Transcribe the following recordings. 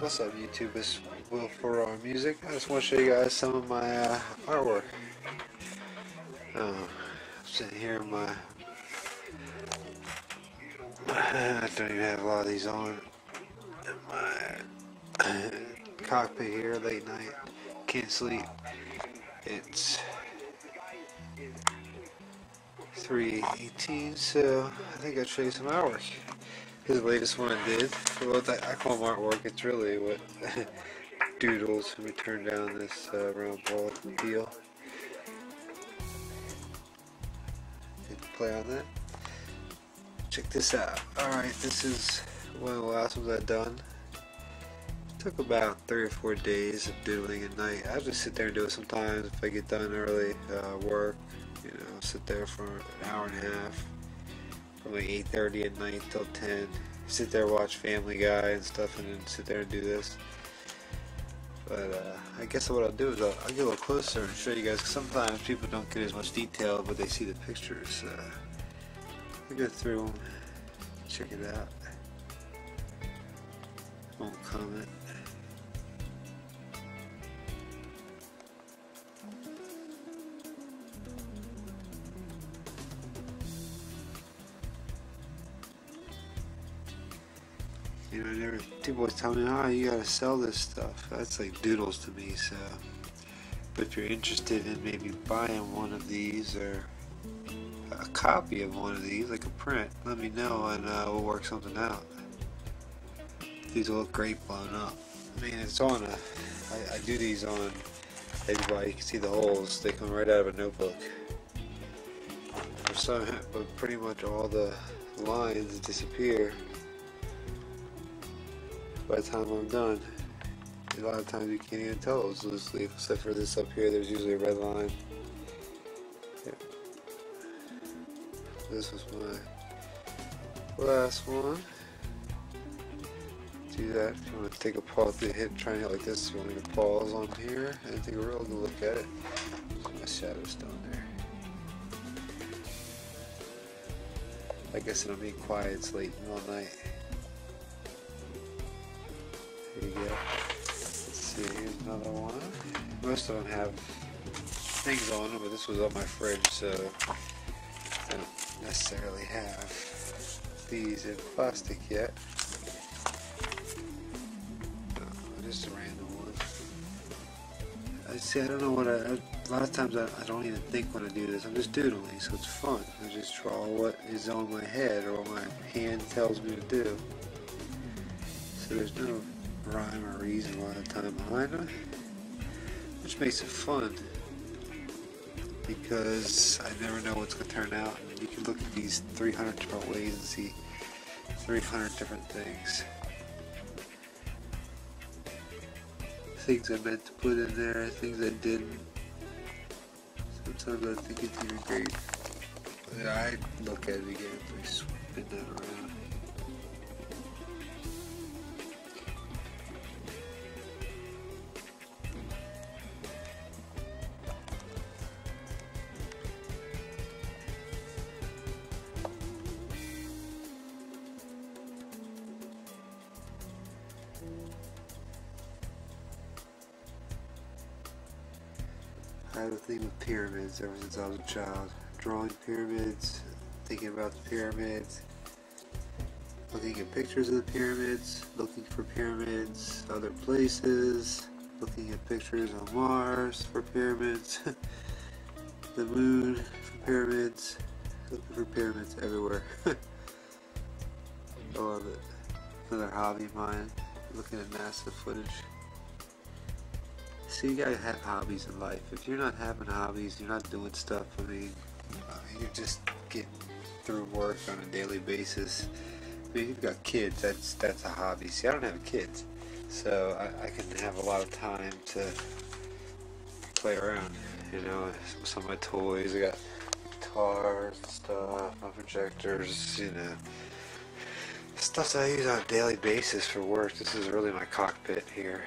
What's up, YouTube? It's Will Farrar Music. I just want to show you guys some of my artwork. I'm sitting here in my I don't even have a lot of these on. In my cockpit here, late night, can't sleep. It's 3:18, so I think I'll show you some artwork. This is the latest one I did. Well, I call them artwork. It's really what Doodles. We turn down this round ball deal. Hit play on that. Check this out. Alright, this is one of the last ones I've done. It took about 3 or 4 days of doodling at night. I just sit there and do it sometimes if I get done early, work, sit there for an hour and a half. From like 8:30 at night till 10. Sit there, watch Family Guy and stuff, and then sit there and do this. But I guess what I'll do is I'll get a little closer and show you guys. Cause sometimes people don't get as much detail, but they see the pictures. I'll go through them, check it out. Won't comment. People always tell me, oh, you gotta sell this stuff. That's like doodles to me, so. But if you're interested in maybe buying one of these or a copy of one of these, like a print, let me know and we'll work something out. These will look great blown up. I mean, it's on I do these on, everybody can see the holes, they come right out of a notebook. For some, but pretty much all the lines disappear by the time I'm done. A lot of times you can't even tell it's loose leaf, except for this up here, there's usually a red line. Yep. This was my last one. Do that if you want to take a pause, try and hit like this, you want me to pause on here and take a real good look at it. My shadow's down there. I guess it'll be quiet, it's late all night. There you go. Let's see, here's another one. Most of them have things on them, but this was on my fridge, so I don't necessarily have these in plastic yet. Just a random one. I don't know what a lot of times I don't even think when I do this. I'm just doodling, so it's fun. I just draw what is on my head or what my hand tells me to do. So there's no rhyme or reason a lot of time behind them, which makes it fun because I never know what's going to turn out. And you can look at these 300 different ways and see 300 different things. Things I meant to put in there, things I didn't. Sometimes I think it's even great. But I look at it again and I spin that around. I have a thing with pyramids ever since I was a child. Drawing pyramids, thinking about the pyramids, looking at pictures of the pyramids, looking for pyramids other places, looking at pictures on Mars for pyramids, the moon for pyramids, looking for pyramids everywhere. I love it. Another hobby of mine, looking at NASA footage. So you gotta have hobbies in life. If you're not having hobbies, you're not doing stuff. I mean, you're just getting through work on a daily basis. I mean, you've got kids. That's a hobby. See, I don't have kids, so I can have a lot of time to play around. With some of my toys. I got guitars and stuff, my projectors. Stuff that I use on a daily basis for work. This is really my cockpit here.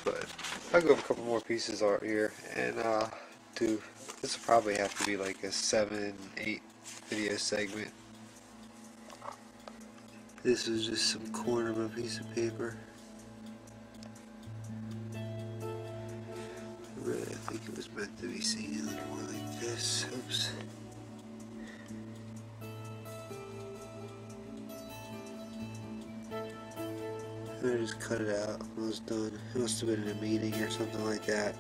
But I'll go over a couple more pieces art here, and this will probably have to be like a 7-8 video segment. This is just some corner of a piece of paper. it was meant to be seen a little more like this. Oops. I just cut it out when I was done. It must have been in a meeting or something like that.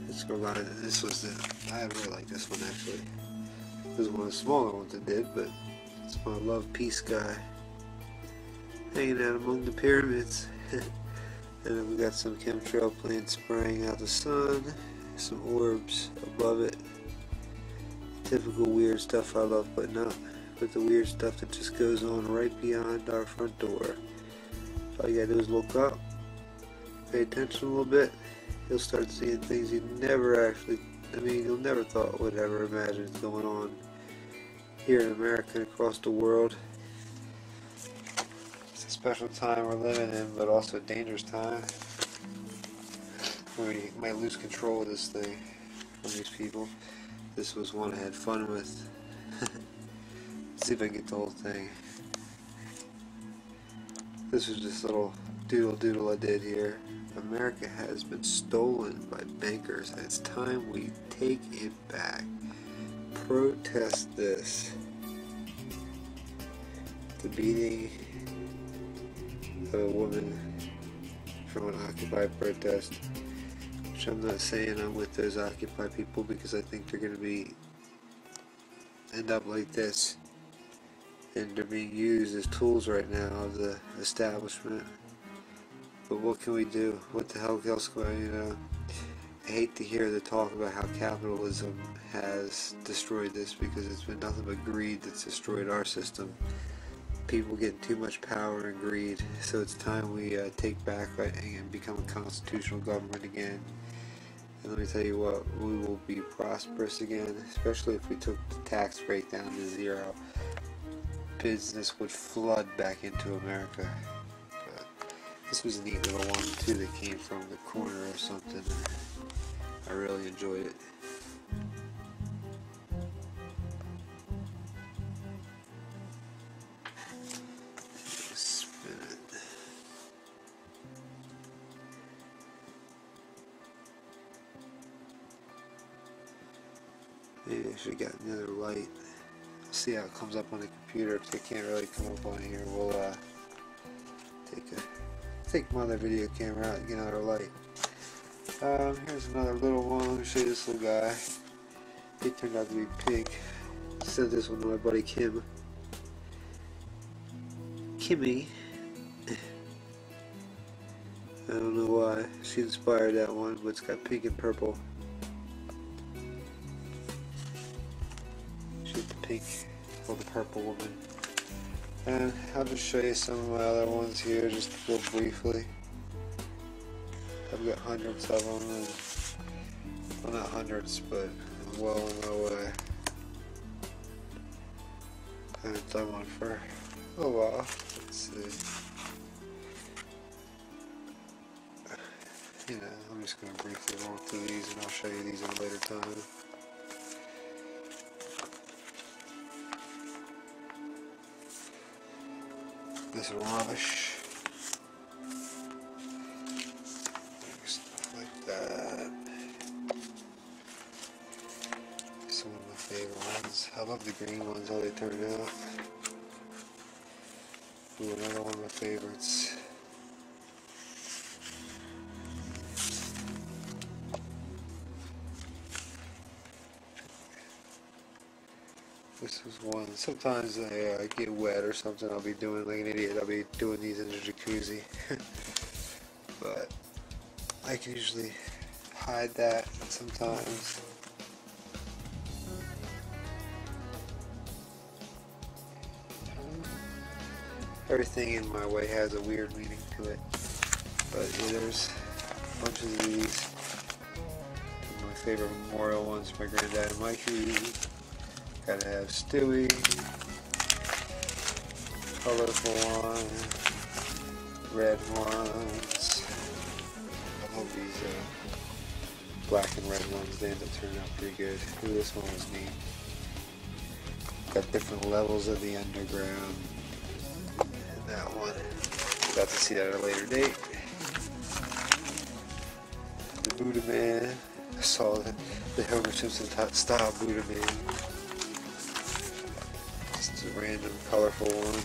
This was I really like this one actually. This was one of the smaller ones I did, but it's my love peace guy. Hanging out among the pyramids. And then we got some chemtrail planes spraying out the sun. Some orbs above it. Typical weird stuff I love putting up. But the weird stuff that just goes on right beyond our front door. All you gotta do is look up, pay attention a little bit. You'll start seeing things you never actually, you'll never thought would ever imagine is going on here in America and across the world. It's a special time we're living in, but also a dangerous time. We might lose control of this thing from these people. This was one I had fun with. Let's see if I can get the whole thing. This was just a little doodle I did here. America has been stolen by bankers, and it's time we take it back. Protest this. The beating of a woman from an Occupy protest. Which I'm not saying I'm with those Occupy people, because I think they're going to end up like this. And they're being used as tools right now of the establishment. But what can we do? What the hell else can I hate to hear the talk about how capitalism has destroyed this, because it's been nothing but greed that's destroyed our system. People getting too much power and greed. So it's time we take back and become a constitutional government again. And let me tell you what, we will be prosperous again, especially if we took the tax rate down to 0. Business would flood back into America. But this was a neat little one too that came from the corner or something. I really enjoyed it. Spin it. Maybe I should have got another light. See how it comes up on the computer, because it can't really come up on here. We'll take my other video camera out and get another light. Here's another little one. Let me show you this little guy. He turned out to be pink. I sent this one to my buddy Kimmy. I don't know why she inspired that one, but it's got pink and purple. She's the pink or the purple woman. And I'll just show you some of my other ones here, just real briefly. I've got hundreds of them, and, well, not hundreds, but I'm well on my way. I haven't done one for a while. Let's see. I'm just going to briefly roll through these, and I'll show you these at a later time. This rush. Stuff like that. Some of my favorite ones. I love the green ones, how they turn out. Ooh, another one of my favorites. This is one. Sometimes I get wet or something. I'll be doing like an idiot. I'll be doing these in the jacuzzi. But I can usually hide that sometimes. Everything in my way has a weird meaning to it. But yeah, there's bunches of these. My favorite memorial ones, my granddad and Mikey. Gotta have Stewie, colorful one, red ones. I love these black and red ones. They end up turning out pretty good. Ooh, this one was neat. Got different levels of the underground. And that one, got to see that at a later date. the Buddha Man. I saw the Homer Simpson style Buddha Man. Just a random colorful one.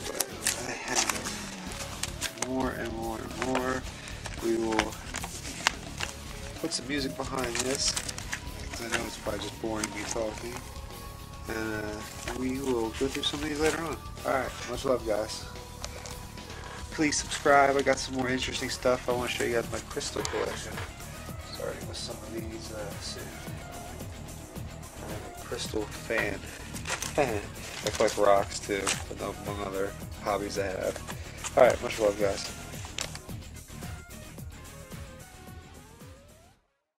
But I have more and more and more. We will put some music behind this, because I know it's probably just boring me talking. And we will go through some of these later on. Alright, much love, guys. Please subscribe. I got some more interesting stuff. I want to show you guys my crystal collection. Starting with some of these soon. I'm a crystal fan. I collect rocks too, among other hobbies I have. Alright, much love, guys.